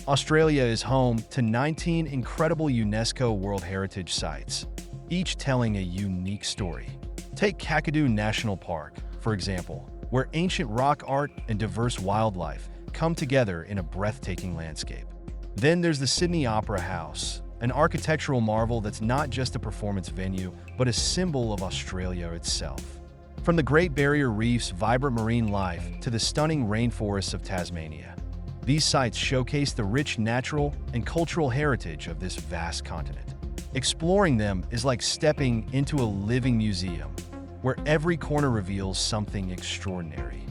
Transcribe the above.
Australia is home to 19 incredible UNESCO World Heritage Sites, each telling a unique story. Take Kakadu National Park, for example, where ancient rock art and diverse wildlife come together in a breathtaking landscape. Then there's the Sydney Opera House, an architectural marvel that's not just a performance venue, but a symbol of Australia itself. From the Great Barrier Reef's vibrant marine life to the stunning rainforests of Tasmania, these sites showcase the rich natural and cultural heritage of this vast continent. Exploring them is like stepping into a living museum, where every corner reveals something extraordinary.